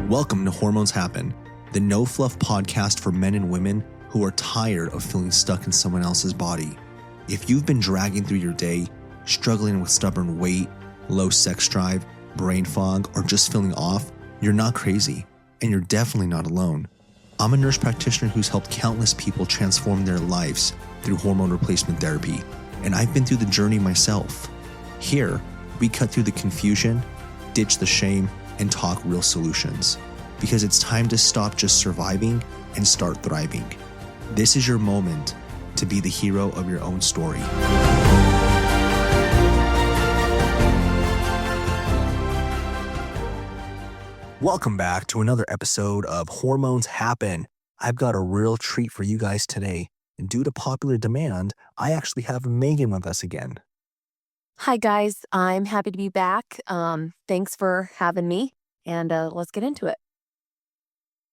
Welcome to Hormones Happen, the no-fluff podcast for men and women who are tired of feeling stuck in someone else's body. If you've been dragging through your day, struggling with stubborn weight, low sex drive, brain fog, or just feeling off, you're not crazy, and you're definitely not alone. I'm a nurse practitioner who's helped countless people transform their lives through hormone replacement therapy, and I've been through the journey myself. Here, we cut through the confusion, ditch the shame, and talk real solutions. Because it's time to stop just surviving and start thriving. This is your moment to be the hero of your own story. Welcome back to another episode of Hormones Happen. I've got a real treat for you guys today. And due to popular demand, I actually have Megan with us again. Hi, guys. I'm happy to be back. Thanks for having me, and let's get into it.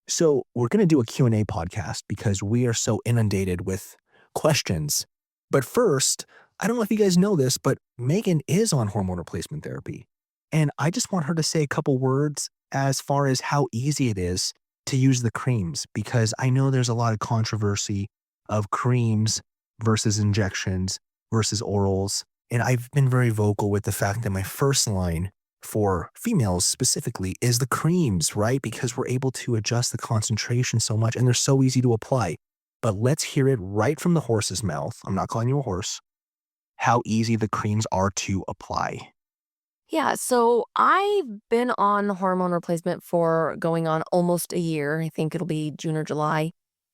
So we're going to do a Q&A podcast because we are so inundated with questions. But first, I don't know if you guys know this, but Megan is on hormone replacement therapy. And I just want her to say a couple words as far as how easy it is to use the creams, because I know there's a lot of controversy of creams versus injections versus orals. And I've been very vocal with the fact that my first line for females specifically is the creams, right? Because we're able to adjust the concentration so much and they're so easy to apply. But let's hear it right from the horse's mouth. I'm not calling you a horse. How easy the creams are to apply. Yeah, so I've been on hormone replacement for going on almost a year. I think it'll be June or July.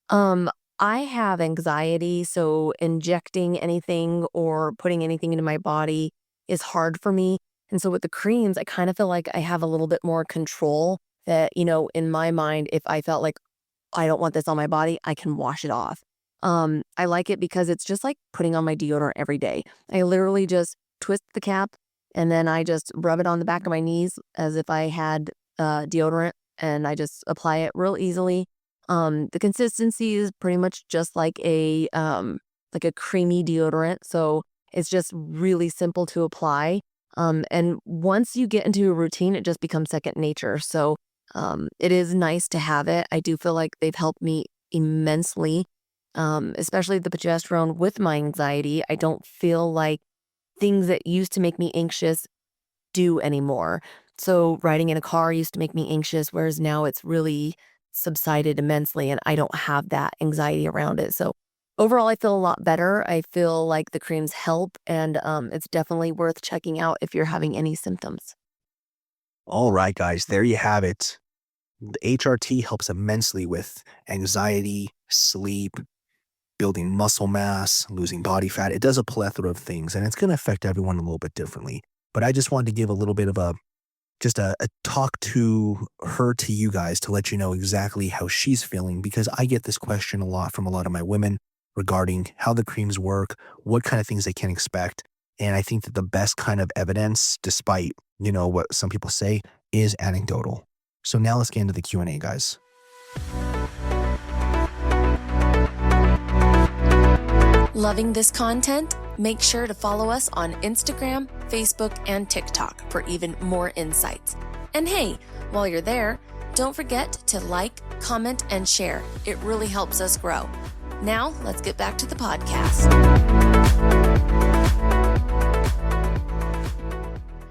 I have anxiety, so injecting anything or putting anything into my body is hard for me. And so with the creams, I kind of feel like I have a little bit more control that, in my mind, if I felt like I don't want this on my body, I can wash it off. I like it because it's just like putting on my deodorant every day. I literally just twist the cap and then I just rub it on the back of my knees as if I had deodorant, and I just apply it real easily. The consistency is pretty much just like a creamy deodorant. So it's just really simple to apply. And once you get into a routine, it just becomes second nature. So it is nice to have it. I do feel like they've helped me immensely, especially the progesterone with my anxiety. I don't feel like things that used to make me anxious do anymore. So riding in a car used to make me anxious, whereas now it's really subsided immensely and I don't have that anxiety around it. So overall, I feel a lot better. I feel like the creams help, and it's definitely worth checking out if you're having any symptoms. All right, guys, there you have it. The HRT helps immensely with anxiety, sleep, building muscle mass, losing body fat. It does a plethora of things, and it's going to affect everyone a little bit differently. But I just wanted to give a little bit of a talk to her to you guys to let you know exactly how she's feeling, because I get this question a lot from a lot of my women regarding how the creams work, what kind of things they can expect. And I think that the best kind of evidence, despite, what some people say, is anecdotal. So now let's get into the Q&A, guys. Loving this content? Make sure to follow us on Instagram, Facebook, and TikTok for even more insights. And hey, while you're there, don't forget to like, comment, and share. It really helps us grow. Now, let's get back to the podcast.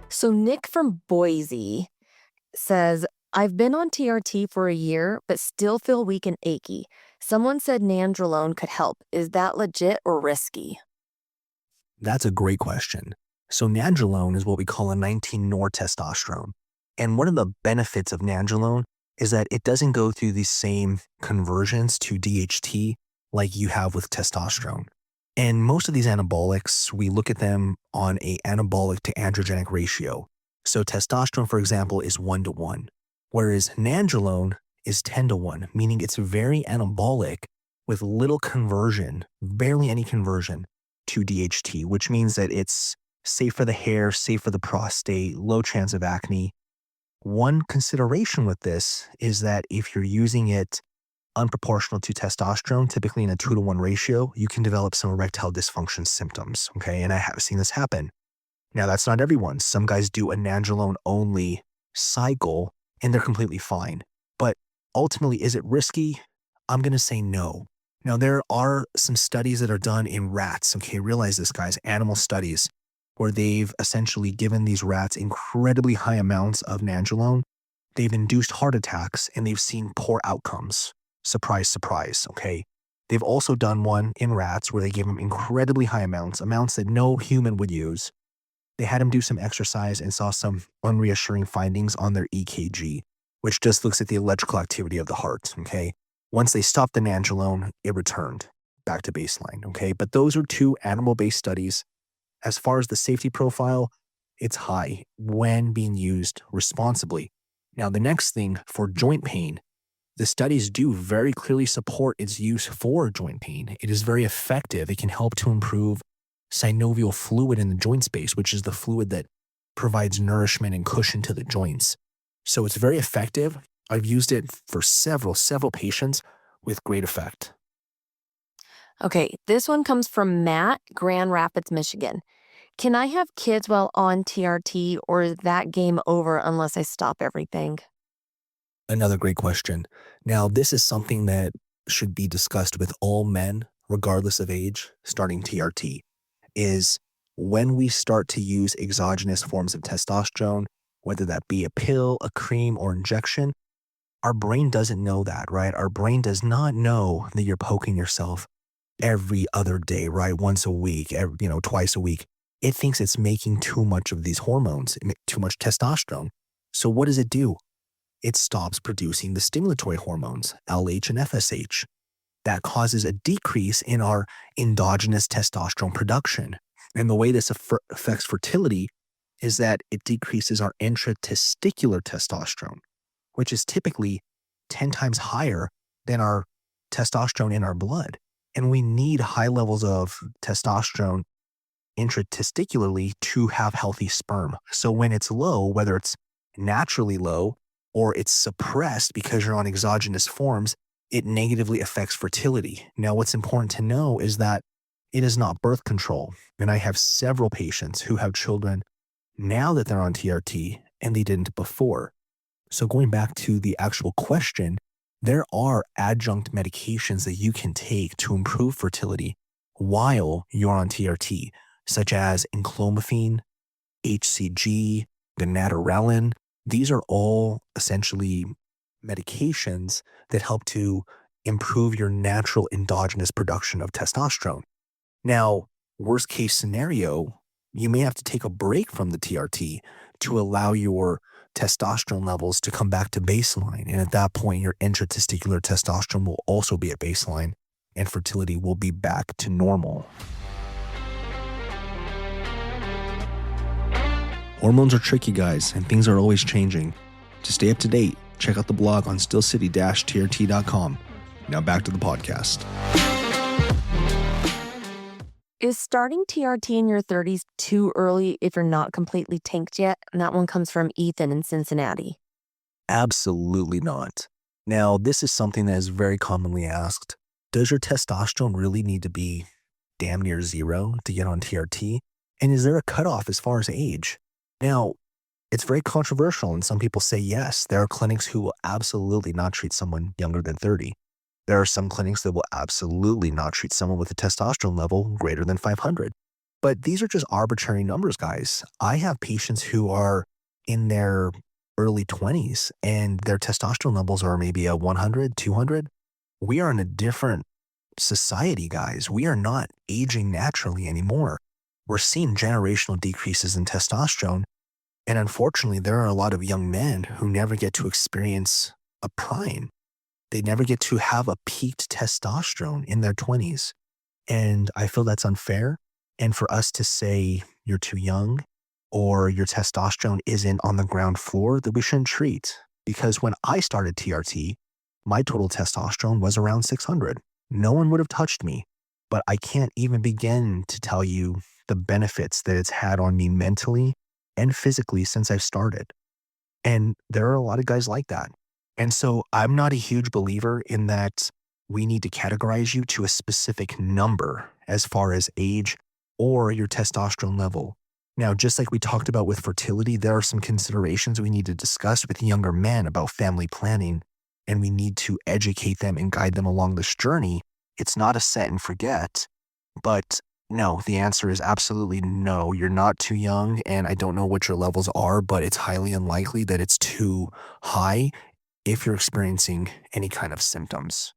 So Nick from Boise says, I've been on TRT for a year, but still feel weak and achy. Someone said nandrolone could help. Is that legit or risky? That's a great question. So nandrolone is what we call a 19-nortestosterone. And one of the benefits of nandrolone is that it doesn't go through the same conversions to DHT like you have with testosterone. And most of these anabolics, we look at them on a anabolic to androgenic ratio. So testosterone, for example, is 1:1, whereas nandrolone is 10:1, meaning it's very anabolic with little conversion, barely any conversion to DHT, which means that it's safe for the hair, safe for the prostate, low chance of acne. One consideration with this is that if you're using it unproportional to testosterone, typically in a 2:1 ratio, you can develop some erectile dysfunction symptoms, okay? And I have seen this happen. Now, that's not everyone. Some guys do a nandrolone only cycle and they're completely fine. But ultimately, is it risky? I'm going to say no. Now, there are some studies that are done in rats. Okay, realize this, guys, animal studies where they've essentially given these rats incredibly high amounts of nandrolone. They've induced heart attacks and they've seen poor outcomes. Surprise, surprise. Okay. They've also done one in rats where they gave them incredibly high amounts that no human would use. They had them do some exercise and saw some unreassuring findings on their EKG, which just looks at the electrical activity of the heart. Okay. Once they stopped the nandrolone, it returned back to baseline. Okay. But those are two animal-based studies. As far as the safety profile, it's high when being used responsibly. Now, the next thing for joint pain, the studies do very clearly support its use for joint pain. It is very effective. It can help to improve synovial fluid in the joint space, which is the fluid that provides nourishment and cushion to the joints. So it's very effective. I've used it for several patients with great effect. Okay, this one comes from Matt, Grand Rapids, Michigan. Can I have kids while on TRT, or is that game over unless I stop everything? Another great question. Now, this is something that should be discussed with all men, regardless of age, starting TRT, is when we start to use exogenous forms of testosterone, whether that be a pill, a cream, or injection, our brain doesn't know that, right? Our brain does not know that you're poking yourself every other day, right? Once a week, twice a week. It thinks it's making too much of these hormones, too much testosterone. So what does it do? It stops producing the stimulatory hormones, LH and FSH. That causes a decrease in our endogenous testosterone production. And the way this affects fertility is that it decreases our intratesticular testosterone, which is typically 10 times higher than our testosterone in our blood. And we need high levels of testosterone intratesticularly to have healthy sperm. So when it's low, whether it's naturally low or it's suppressed because you're on exogenous forms, it negatively affects fertility. Now, what's important to know is that it is not birth control. And I have several patients who have children now that they're on TRT and they didn't before. So going back to the actual question, there are adjunct medications that you can take to improve fertility while you're on TRT, such as enclomiphene, HCG, donatorelin. These are all essentially medications that help to improve your natural endogenous production of testosterone. Now, worst case scenario, you may have to take a break from the TRT to allow your testosterone levels to come back to baseline. And at that point, your intratesticular testosterone will also be at baseline and fertility will be back to normal. Hormones are tricky, guys, and things are always changing. To stay up to date, check out the blog on stillcity-trt.com. Now back to the podcast. Is starting TRT in your 30s too early if you're not completely tanked yet? And that one comes from Ethan in Cincinnati. Absolutely not. Now, this is something that is very commonly asked. Does your testosterone really need to be damn near zero to get on TRT? And is there a cutoff as far as age? Now, it's very controversial, and some people say yes. There are clinics who will absolutely not treat someone younger than 30. There are some clinics that will absolutely not treat someone with a testosterone level greater than 500. But these are just arbitrary numbers, guys. I have patients who are in their early 20s and their testosterone levels are maybe a 100, 200. We are in a different society, guys. We are not aging naturally anymore. We're seeing generational decreases in testosterone. And unfortunately, there are a lot of young men who never get to experience a prime. They never get to have a peaked testosterone in their 20s. And I feel that's unfair. And for us to say you're too young or your testosterone isn't on the ground floor, that we shouldn't treat. Because when I started TRT, my total testosterone was around 600. No one would have touched me. But I can't even begin to tell you the benefits that it's had on me mentally and physically since I've started. And there are a lot of guys like that. And so I'm not a huge believer in that we need to categorize you to a specific number as far as age or your testosterone level. Now, just like we talked about with fertility, there are some considerations we need to discuss with younger men about family planning, and we need to educate them and guide them along this journey. It's not a set and forget, but no, the answer is absolutely no. You're not too young, and I don't know what your levels are, but it's highly unlikely that it's too high if you're experiencing any kind of symptoms.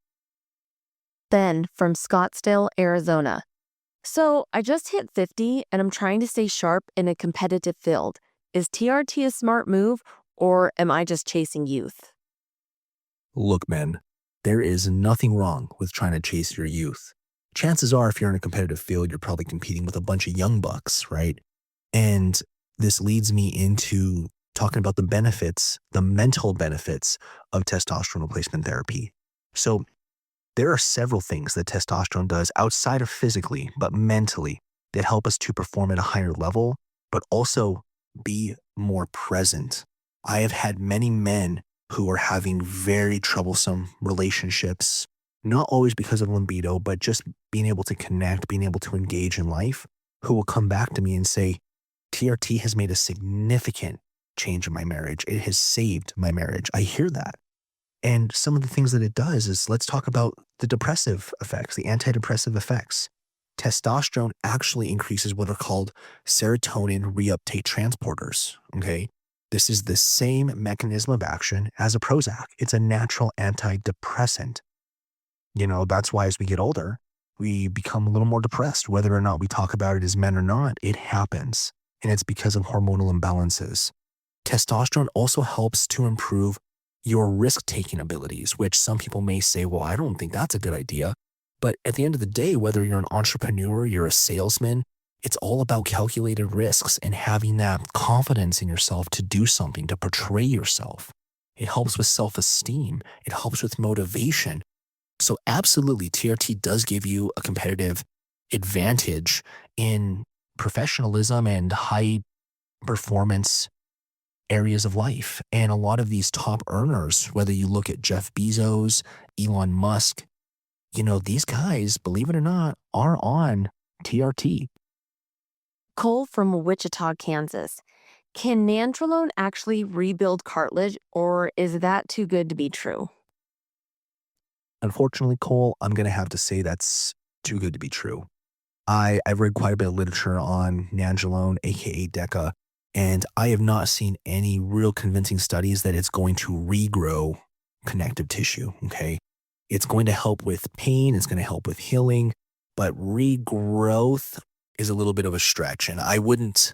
Ben from Scottsdale, Arizona. So I just hit 50 and I'm trying to stay sharp in a competitive field. Is TRT a smart move or am I just chasing youth? Look, man, there is nothing wrong with trying to chase your youth. Chances are, if you're in a competitive field, you're probably competing with a bunch of young bucks, right? And this leads me into talking about the benefits, the mental benefits of testosterone replacement therapy. So, there are several things that testosterone does outside of physically, but mentally, that help us to perform at a higher level, but also be more present. I have had many men who are having very troublesome relationships, not always because of libido, but just being able to connect, being able to engage in life, who will come back to me and say, TRT has made a significant change in my marriage. It has saved my marriage. I hear that. And some of the things that it does is, let's talk about the depressive effects, the antidepressive effects. Testosterone actually increases what are called serotonin reuptake transporters. Okay. This is the same mechanism of action as a Prozac. It's a natural antidepressant. That's why as we get older, we become a little more depressed, whether or not we talk about it as men or not. It happens. And it's because of hormonal imbalances. Testosterone also helps to improve your risk-taking abilities, which some people may say, well, I don't think that's a good idea. But at the end of the day, whether you're an entrepreneur, you're a salesman, it's all about calculated risks and having that confidence in yourself to do something, to portray yourself. It helps with self-esteem. It helps with motivation. So absolutely, TRT does give you a competitive advantage in professionalism and high performance areas of life. And a lot of these top earners, whether you look at Jeff Bezos, Elon Musk, these guys, believe it or not, are on TRT. Cole from Wichita, Kansas. Can nandrolone actually rebuild cartilage or is that too good to be true? Unfortunately, Cole, I'm going to have to say that's too good to be true. I've read quite a bit of literature on nandrolone, aka DECA, and I have not seen any real convincing studies that it's going to regrow connective tissue. Okay. It's going to help with pain. It's going to help with healing, but regrowth is a little bit of a stretch. And I wouldn't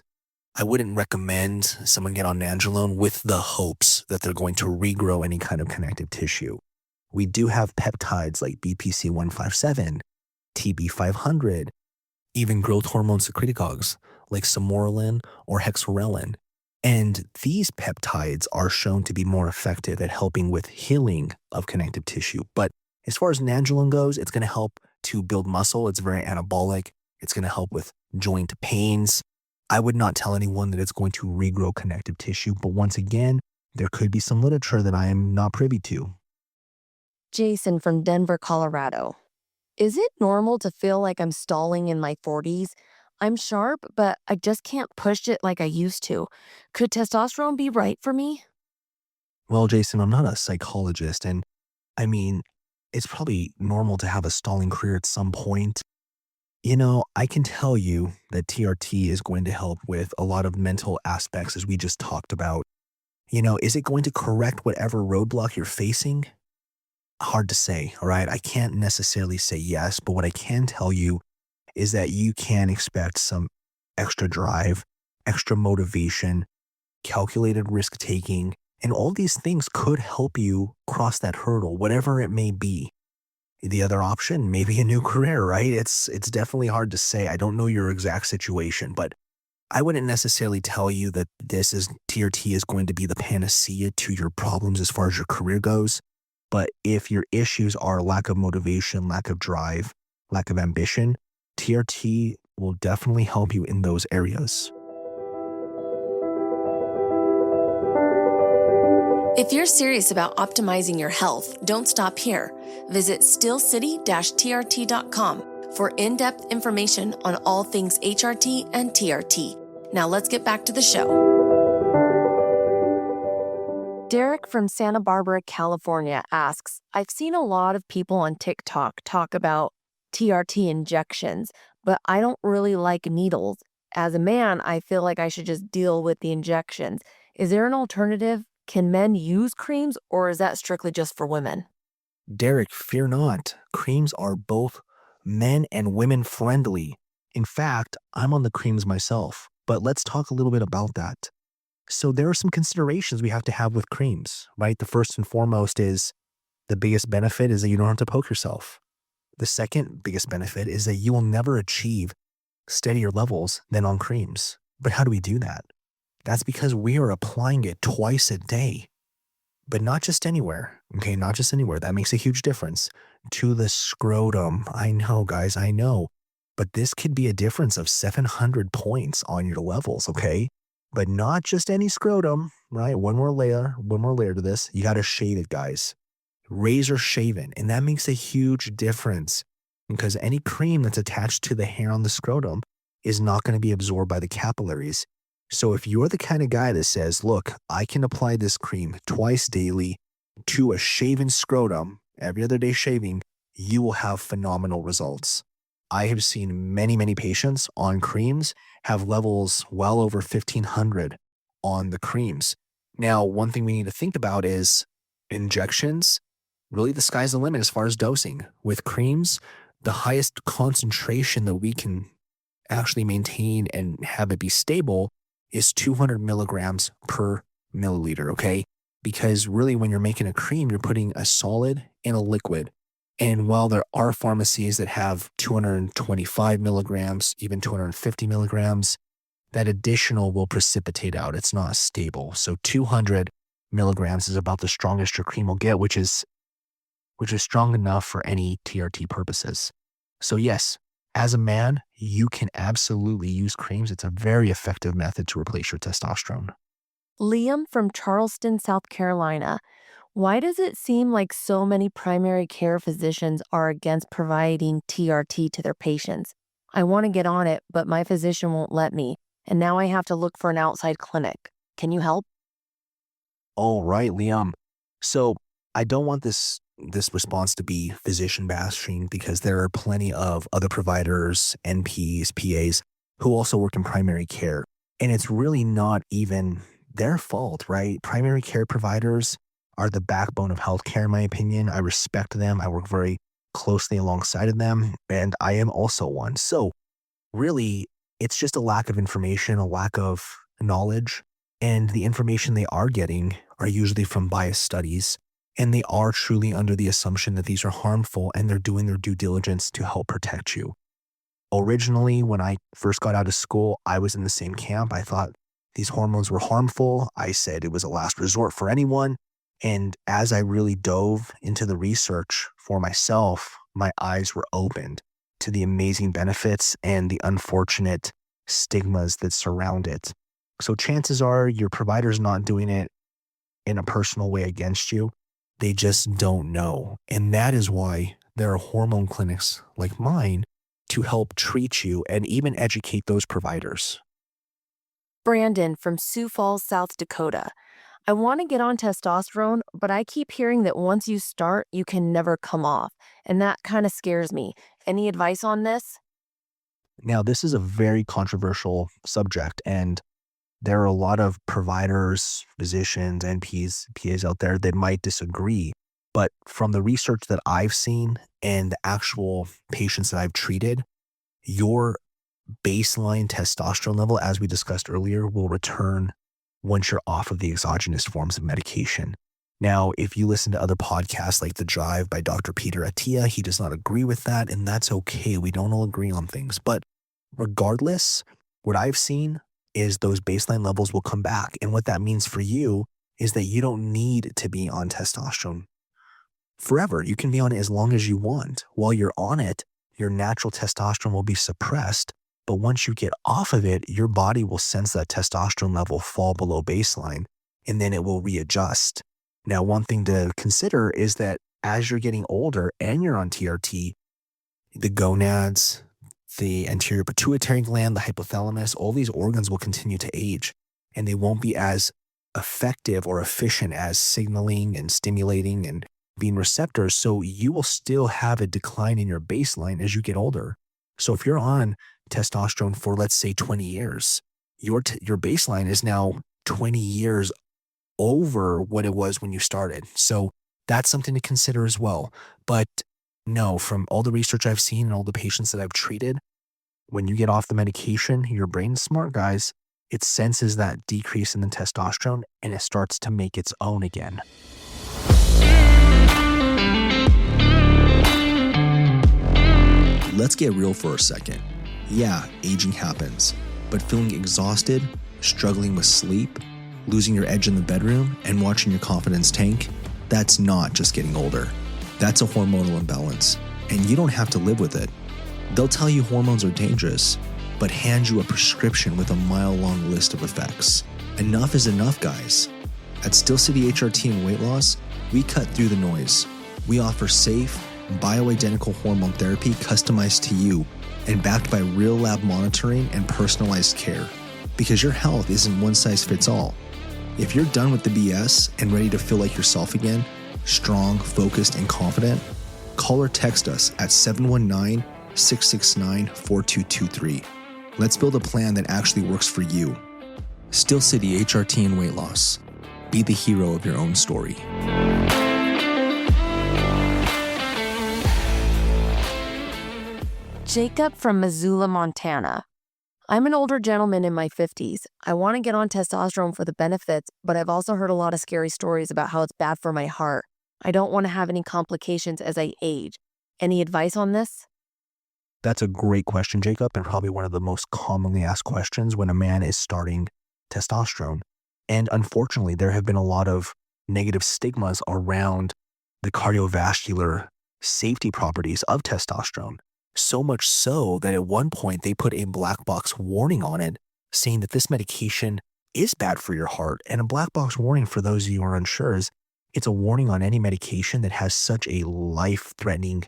recommend someone get on nandrolone with the hopes that they're going to regrow any kind of connective tissue. We do have peptides like BPC-157, TB500, even growth hormone secretagogues like samorelin or hexorelin. And these peptides are shown to be more effective at helping with healing of connective tissue. But as far as nandrolone goes, it's going to help to build muscle. It's very anabolic. It's going to help with joint pains. I would not tell anyone that it's going to regrow connective tissue. But once again, there could be some literature that I am not privy to. Jason from Denver, Colorado. Is it normal to feel like I'm stalling in my 40s? I'm sharp, but I just can't push it like I used to. Could testosterone be right for me? Well, Jason, I'm not a psychologist, and I mean, it's probably normal to have a stalling career at some point. I can tell you that TRT is going to help with a lot of mental aspects, as we just talked about. Is it going to correct whatever roadblock you're facing? Hard to say, all right? I can't necessarily say yes, but what I can tell you is that you can expect some extra drive, extra motivation, calculated risk taking, and all these things could help you cross that hurdle, whatever it may be. The other option, maybe a new career, right? It's definitely hard to say. I don't know your exact situation, but I wouldn't necessarily tell you that this is TRT is going to be the panacea to your problems as far as your career goes. But if your issues are lack of motivation, lack of drive, lack of ambition, TRT will definitely help you in those areas. If you're serious about optimizing your health, don't stop here. Visit stillcity-trt.com for in-depth information on all things HRT and TRT. Now let's get back to the show. Derek from Santa Barbara, California asks, I've seen a lot of people on TikTok talk about TRT injections, but I don't really like needles. As a man, I feel like I should just deal with the injections. Is there an alternative? Can men use creams, or is that strictly just for women? Derek, fear not. Creams are both men and women friendly. In fact, I'm on the creams myself, but let's talk a little bit about that. So there are some considerations we have to have with creams, right? The first and foremost is the biggest benefit is that you don't have to poke yourself. The second biggest benefit is that you will never achieve steadier levels than on creams. But how do we do that? That's because we are applying it twice a day, but not just anywhere. Okay, not just anywhere. That makes a huge difference. To the scrotum. I know, guys, I know. But this could be a difference of 700 points on your levels, okay? But not just any scrotum, right? One more layer to this. You got to shave it, guys. Razor shaven. And that makes a huge difference because any cream that's attached to the hair on the scrotum is not going to be absorbed by the capillaries. So if you're the kind of guy that says, look, I can apply this cream twice daily to a shaven scrotum, every other day shaving, you will have phenomenal results. I have seen many, many patients on creams have levels well over 1,500 on the creams. Now, one thing we need to think about is injections. Really, the sky's the limit as far as dosing. With creams, the highest concentration that we can actually maintain and have it be stable is 200 milligrams per milliliter, okay? Because really, when you're making a cream, you're putting a solid and a liquid. And while there are pharmacies that have 225 milligrams, even 250 milligrams, that additional will precipitate out. It's not stable. So 200 milligrams is about the strongest your cream will get, which is strong enough for any TRT purposes. So yes, as a man, you can absolutely use creams. It's a very effective method to replace your testosterone. Liam from Charleston, South Carolina. Why does it seem like so many primary care physicians are against providing TRT to their patients? I want to get on it, but my physician won't let me, and now I have to look for an outside clinic. Can you help? All right, Liam. So I don't want this response to be physician bashing because there are plenty of other providers, NPs, PAs who also work in primary care. And it's really not even their fault, right? Primary care providers are the backbone of healthcare, in my opinion. I respect them. I work very closely alongside of them, and I am also one. So really, it's just a lack of information, a lack of knowledge, and the information they are getting are usually from biased studies, and they are truly under the assumption that these are harmful and they're doing their due diligence to help protect you. Originally, when I first got out of school, I was in the same camp. I thought these hormones were harmful. I said it was a last resort for anyone. And as I really dove into the research for myself, my eyes were opened to the amazing benefits and the unfortunate stigmas that surround it. So chances are your provider's not doing it in a personal way against you. They just don't know. And that is why there are hormone clinics like mine to help treat you and even educate those providers. Brandon from Sioux Falls, South Dakota. I want to get on testosterone, but I keep hearing that once you start, you can never come off. And that kind of scares me. Any advice on this? Now, this is a very controversial subject, and there are a lot of providers, physicians, NPs, PAs out there that might disagree. But from the research that I've seen and the actual patients that I've treated, your baseline testosterone level, as we discussed earlier, will return once you're off of the exogenous forms of medication. Now, if you listen to other podcasts like The Drive by Dr. Peter Attia, he does not agree with that, and that's okay. We don't all agree on things. But regardless, what I've seen is those baseline levels will come back. And what that means for you is that you don't need to be on testosterone forever. You can be on it as long as you want. While you're on it, your natural testosterone will be suppressed. But once you get off of it, your body will sense that testosterone level fall below baseline, and then it will readjust. Now, one thing to consider is that as you're getting older and you're on TRT, the gonads, the anterior pituitary gland, the hypothalamus, all these organs will continue to age, and they won't be as effective or efficient as signaling and stimulating and being receptors. So you will still have a decline in your baseline as you get older. So if you're on testosterone for, let's say, 20 years, your baseline is now 20 years over what it was when you started. So that's something to consider as well. But no, from all the research I've seen and all the patients that I've treated, when you get off the medication, your brain's smart, guys. It senses that decrease in the testosterone and it starts to make its own again. Let's get real for a second. Yeah, aging happens, but feeling exhausted, struggling with sleep, losing your edge in the bedroom, and watching your confidence tank, that's not just getting older. That's a hormonal imbalance, and you don't have to live with it. They'll tell you hormones are dangerous, but hand you a prescription with a mile-long list of effects. Enough is enough, guys. At Steel City HRT and Weight Loss, we cut through the noise. We offer safe, bioidentical hormone therapy customized to you and backed by real lab monitoring and personalized care. Because your health isn't one size fits all. If you're done with the BS and ready to feel like yourself again, strong, focused, and confident, call or text us at 719-669-4223. Let's build a plan that actually works for you. Steel City HRT and Weight Loss. Be the hero of your own story. Jacob from Missoula, Montana. I'm an older gentleman in my 50s. I want to get on testosterone for the benefits, but I've also heard a lot of scary stories about how it's bad for my heart. I don't want to have any complications as I age. Any advice on this? That's a great question, Jacob, and probably one of the most commonly asked questions when a man is starting testosterone. And unfortunately, there have been a lot of negative stigmas around the cardiovascular safety properties of testosterone. So much so that at one point they put a black box warning on it saying that this medication is bad for your heart. And a black box warning, for those of you who are unsure, is it's a warning on any medication that has such a life-threatening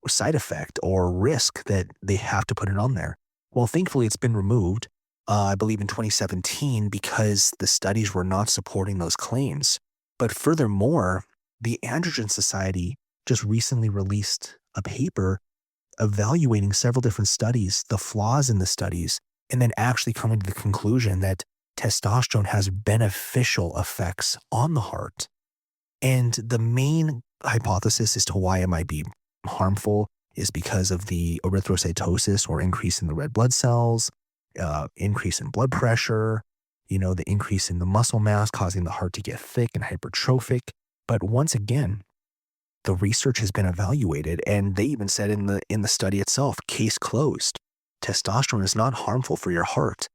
side effect or risk that they have to put it on there. Well, thankfully, it's been removed, I believe in 2017, because the studies were not supporting those claims. But furthermore, the Androgen Society just recently released a paper evaluating several different studies, the flaws in the studies, and then actually coming to the conclusion that testosterone has beneficial effects on the heart. And the main hypothesis as to why it might be harmful is because of the erythrocytosis, or increase in the red blood cells, increase in blood pressure, the increase in the muscle mass causing the heart to get thick and hypertrophic. But once again, the research has been evaluated, and they even said in the study itself, case closed. Testosterone is not harmful for your heart.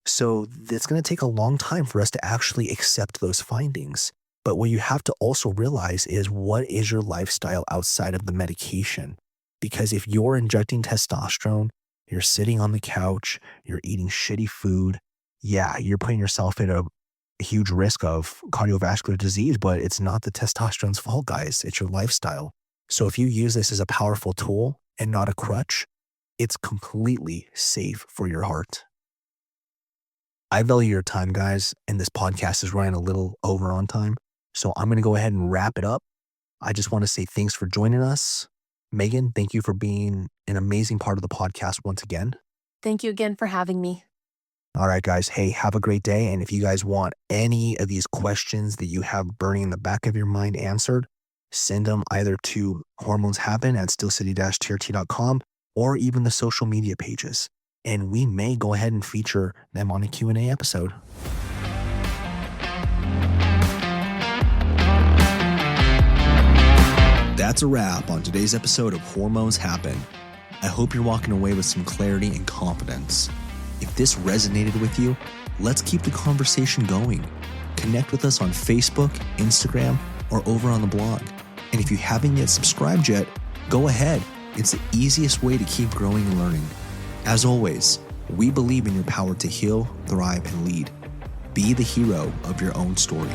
So it's going to take a long time for us to actually accept those findings. But what you have to also realize is, what is your lifestyle outside of the medication? Because if you're injecting testosterone, you're sitting on the couch, you're eating shitty food, yeah, you're putting yourself at a huge risk of cardiovascular disease, but it's not the testosterone's fault, guys. It's your lifestyle. So if you use this as a powerful tool and not a crutch, it's completely safe for your heart. I value your time, guys, and this podcast is running a little over on time. So I'm going to go ahead and wrap it up. I just want to say thanks for joining us. Megan, thank you for being an amazing part of the podcast once again. Thank you again for having me. All right, guys. Hey, have a great day. And if you guys want any of these questions that you have burning in the back of your mind answered, send them either to hormoneshappen@steelcity-trt.com or even the social media pages. And we may go ahead and feature them on a Q&A episode. That's a wrap on today's episode of Hormones Happen. I hope you're walking away with some clarity and confidence. If this resonated with you, let's keep the conversation going. Connect with us on Facebook, Instagram, or over on the blog. And if you haven't yet subscribed yet, go ahead. It's the easiest way to keep growing and learning. As always, we believe in your power to heal, thrive, and lead. Be the hero of your own story.